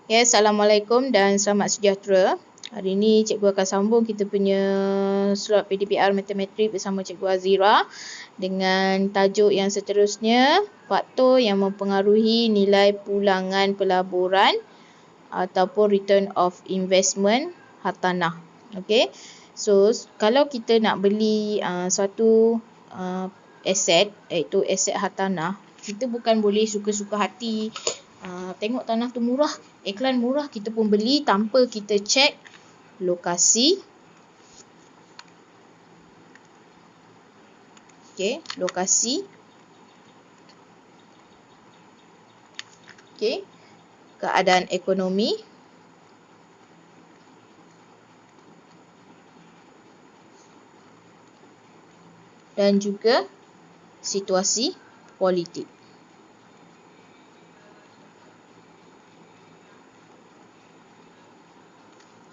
Ya, Assalamualaikum dan selamat sejahtera. Hari ini cikgu akan sambung kita punya slot PDPR Matematik bersama cikgu Azira dengan tajuk yang seterusnya, faktor yang mempengaruhi nilai pulangan pelaburan ataupun return of investment hartanah. Okey. So, kalau kita nak beli suatu aset, iaitu aset hartanah, kita bukan boleh suka-suka hati tengok tanah tu murah, iklan murah, kita pun beli tanpa kita cek lokasi. Okey, lokasi. Okey, keadaan ekonomi. Dan juga situasi politik.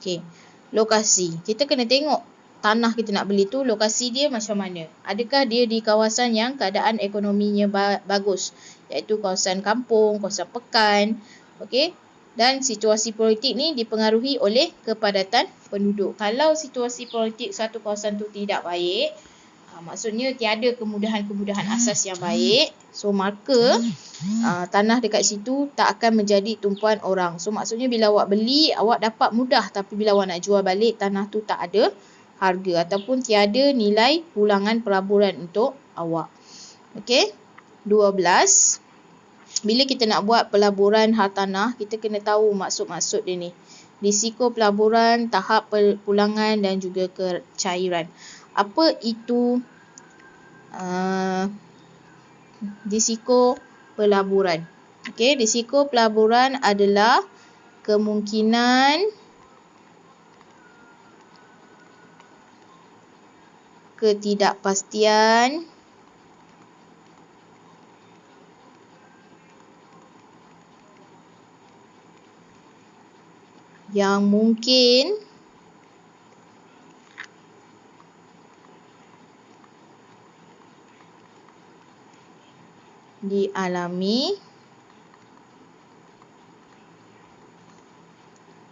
Okey, lokasi. Kita kena tengok tanah kita nak beli tu, lokasi dia macam mana. Adakah dia di kawasan yang keadaan ekonominya bagus, iaitu kawasan kampung, kawasan pekan. Okey. Dan situasi politik ni dipengaruhi oleh kepadatan penduduk. Kalau situasi politik satu kawasan tu tidak baik, maksudnya tiada kemudahan-kemudahan asas yang baik, so maka tanah dekat situ tak akan menjadi tumpuan orang. So maksudnya bila awak beli, awak dapat mudah, tapi bila awak nak jual balik, tanah tu tak ada harga ataupun tiada nilai pulangan pelaburan untuk awak. Okey. 12. Bila kita nak buat pelaburan hartanah, kita kena tahu maksud-maksud dia ni. Risiko pelaburan, tahap pulangan dan juga kecairan. Apa itu risiko pelaburan? Okey, risiko pelaburan adalah kemungkinan ketidakpastian yang mungkin dialami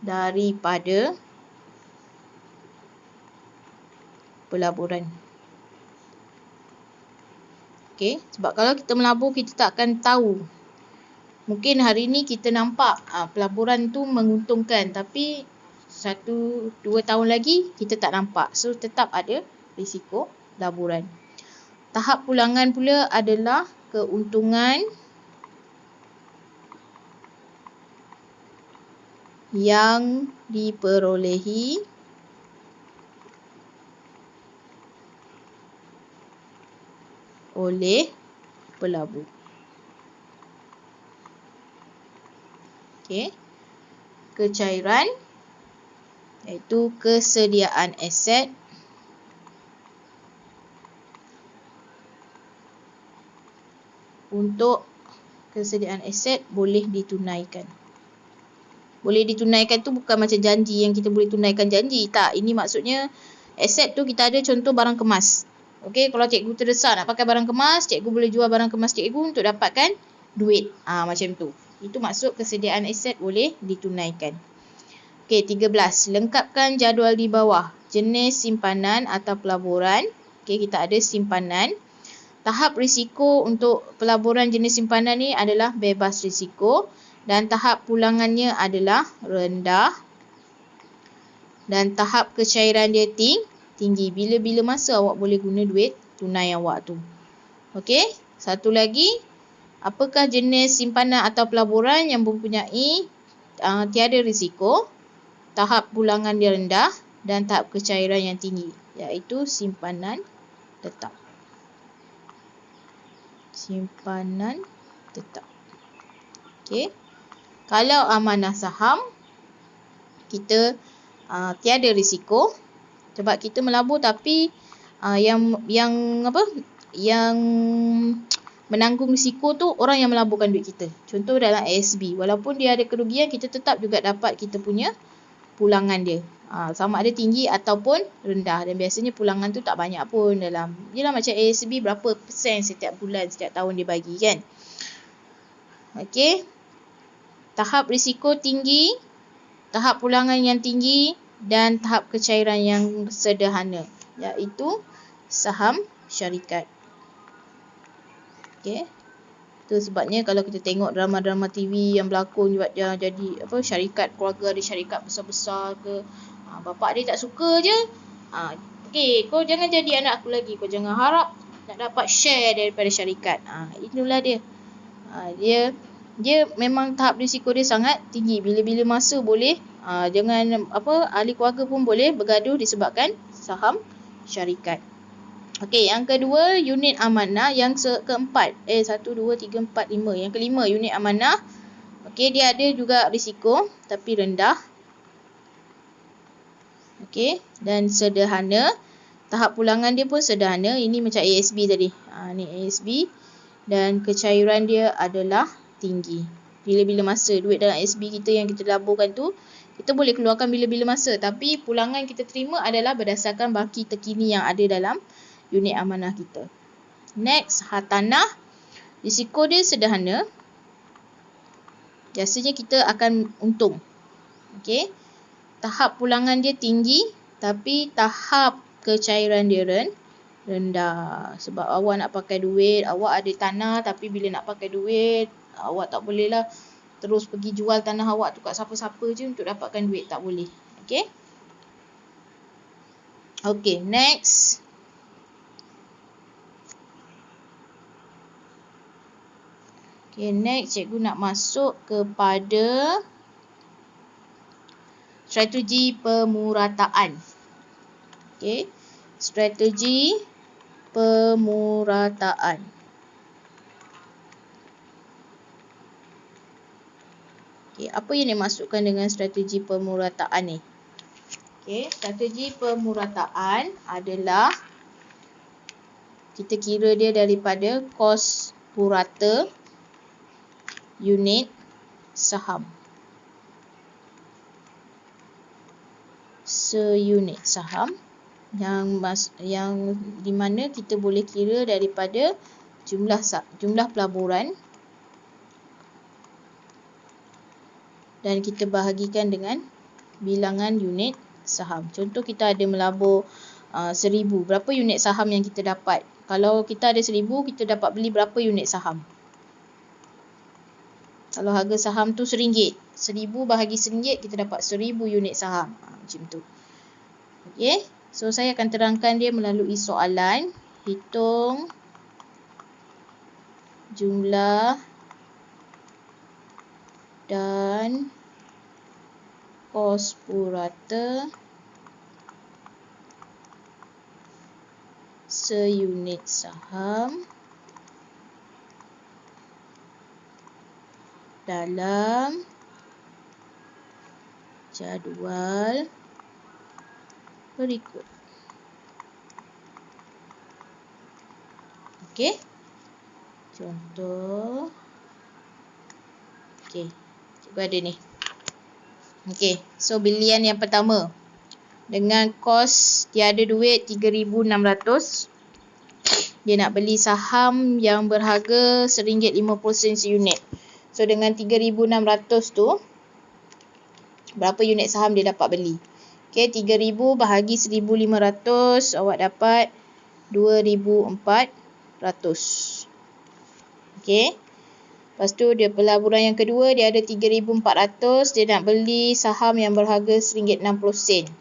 daripada pelaburan. Okey, sebab kalau kita melabur, kita tak akan tahu. Mungkin hari ni kita nampak pelaburan tu menguntungkan, tapi 1-2 tahun lagi kita tak nampak. So tetap ada risiko pelaburan. Tahap pulangan pula adalah keuntungan yang diperolehi oleh pelabur. Okey. Kecairan iaitu kesediaan aset untuk kesediaan aset boleh ditunaikan. Boleh ditunaikan tu bukan macam janji yang kita boleh tunaikan janji. Tak, ini maksudnya aset tu kita ada contoh barang kemas. Okey, kalau cikgu terdesak nak pakai barang kemas, cikgu boleh jual barang kemas cikgu untuk dapatkan duit. Macam tu. Itu maksud kesediaan aset boleh ditunaikan. Okey, 13. Lengkapkan jadual di bawah. Jenis simpanan atau pelaburan. Okey, kita ada simpanan. Tahap risiko untuk pelaburan jenis simpanan ni adalah bebas risiko. Dan tahap pulangannya adalah rendah. Dan tahap kecairan dia tinggi. Bila-bila masa awak boleh guna duit tunai awak tu. Okey, satu lagi. Apakah jenis simpanan atau pelaburan yang mempunyai tiada risiko, tahap pulangan dia rendah dan tahap kecairan yang tinggi, iaitu simpanan tetap. Simpanan tetap. Okey. Kalau amanah saham, kita tiada risiko sebab kita melabur, tapi yang menanggung risiko tu orang yang melaburkan duit kita. Contoh dalam ASB, walaupun dia ada kerugian, kita tetap juga dapat kita punya pulangan dia. Sama ada tinggi ataupun rendah. Dan biasanya pulangan tu tak banyak pun dalam. Yelah macam ASB berapa persen setiap bulan, setiap tahun dia bagi kan. Okey. tahap risiko tinggi, tahap pulangan yang tinggi dan tahap kecairan yang sederhana, iaitu saham syarikat. Okey. Itu sebabnya kalau kita tengok drama-drama TV yang berlakon jadi syarikat, keluarga ada syarikat besar-besar ke, bapak dia tak suka je. Okey, kau jangan jadi anak aku lagi, kau jangan harap nak dapat share daripada syarikat. Itulah dia. Dia memang tahap risiko dia sangat tinggi. Bila-bila masa boleh jangan ahli keluarga pun boleh bergaduh disebabkan saham syarikat. Okey, yang kedua unit amanah. Yang keempat 1, 2, 3, 4, 5. Yang kelima unit amanah. Okey, dia ada juga risiko tapi rendah. Okey, dan sederhana. Tahap pulangan dia pun sederhana. Ini macam ASB tadi. Ni ASB. Dan kecairan dia adalah tinggi. Bila-bila masa duit dalam ASB kita yang kita laburkan tu, kita boleh keluarkan bila-bila masa. Tapi pulangan kita terima adalah berdasarkan baki terkini yang ada dalam unit amanah kita. Next, hartanah. Risiko dia sederhana. Biasanya kita akan untung. Okey. Tahap pulangan dia tinggi tapi tahap kecairan dia rendah. Sebab awak nak pakai duit, awak ada tanah tapi bila nak pakai duit, awak tak boleh lah terus pergi jual tanah awak tu kat siapa-siapa je untuk dapatkan duit. Tak boleh. Okey. Okey, next. Okay, next cikgu nak masuk kepada strategi pemurataan. Okay, strategi pemurataan. Okay, apa yang dimaksudkan dengan strategi pemurataan ni? Okay, strategi pemurataan adalah kita kira dia daripada kos purata unit saham. Seunit saham yang di mana kita boleh kira daripada jumlah pelaburan dan kita bahagikan dengan bilangan unit saham. Contoh kita ada melabur 1000. Berapa unit saham yang kita dapat? Kalau kita ada 1000, kita dapat beli berapa unit saham? Kalau harga saham tu RM1, 1000 bahagi RM1, kita dapat 1000 unit saham. Macam tu. Okey. So, saya akan terangkan dia melalui soalan. Hitung jumlah dan kos purata seunit saham dalam jadual berikut. Okey. Contoh. Okey. Cikgu ada ni. Okey. So, bilian yang pertama. Dengan kos dia ada duit 3,600. Dia nak beli saham yang berharga RM1.50 seunit. So, dengan 3,600 tu, berapa unit saham dia dapat beli? Okey, 3,000 bahagi 1,500, awak dapat 2,400. Okey. Lepas tu, dia pelaburan yang kedua, dia ada 3,400. Dia nak beli saham yang berharga RM1.60.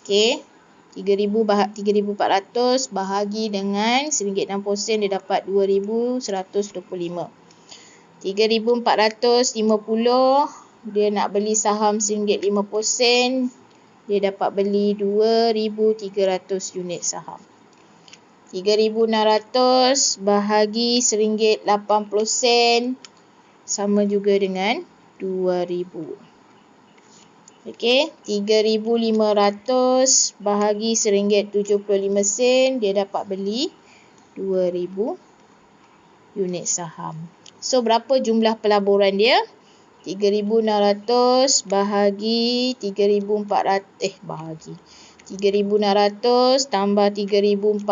Okey. 3,400 bahagi dengan RM1.60, dia dapat 2,125. 3,450, dia nak beli saham RM1.50, dia dapat beli 2,300 unit saham. 3,600 bahagi RM1.80 sama juga dengan 2,000. Okey, 3,500 bahagi RM1.75, dia dapat beli 2,000 unit saham. So, berapa jumlah pelaburan dia? 3,600 bahagi 3,400 3,600 tambah 3,400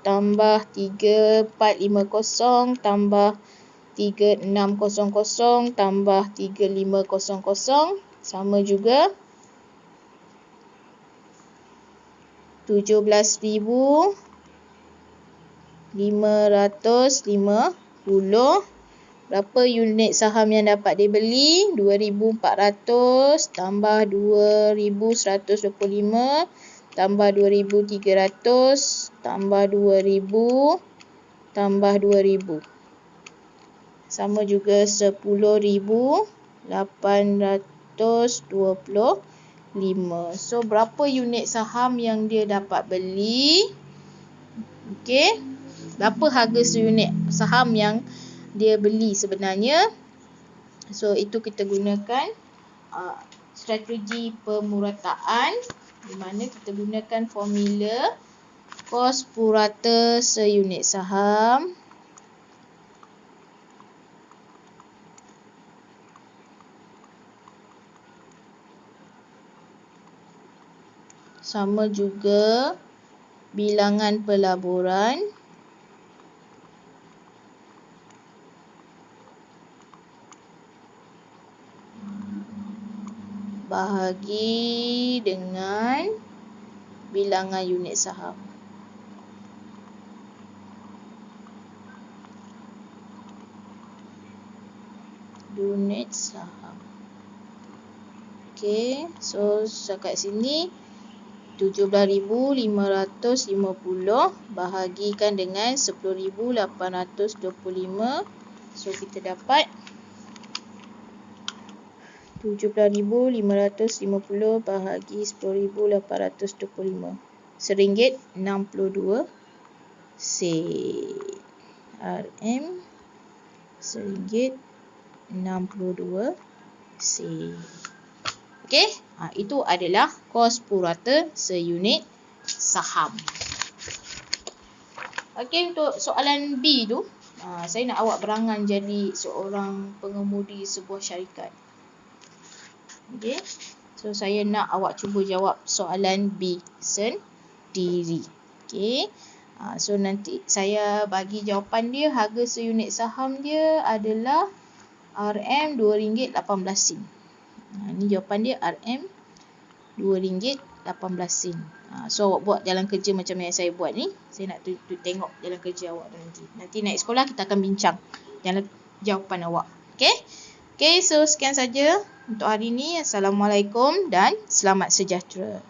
tambah 3,450 tambah 3600 tambah 3500 sama juga 17,550. Berapa unit saham yang dapat dibeli? 2,400 tambah 2,125 tambah 2,300 tambah 2,000 tambah 2,000. Sama juga 10,825. So, berapa unit saham yang dia dapat beli? Okey. Berapa harga seunit saham yang dia beli sebenarnya? So, itu kita gunakan strategi pemurataan, di mana kita gunakan formula kos purata seunit saham sama juga bilangan pelaburan bahagi dengan bilangan unit saham. Unit saham. Okey, so setakat sini 17,550 bahagikan dengan 10,825. So, kita dapat 17,550 bahagi 10,825. RM1.62. RM RM1.62. Okey, itu adalah kos purata seunit saham. Okey, untuk soalan B tu, saya nak awak berangan jadi seorang pengemudi sebuah syarikat. Okey, so saya nak awak cuba jawab soalan B sendiri. Okey, so nanti saya bagi jawapan dia. Harga seunit saham dia adalah RM2.18. Ini jawapan dia, RM2.18. So, awak buat jalan kerja macam yang saya buat ni. Saya nak tengok jalan kerja awak nanti. Nanti naik sekolah kita akan bincang jawapan awak. Okey? Okey, so sekian saja untuk hari ini. Assalamualaikum dan selamat sejahtera.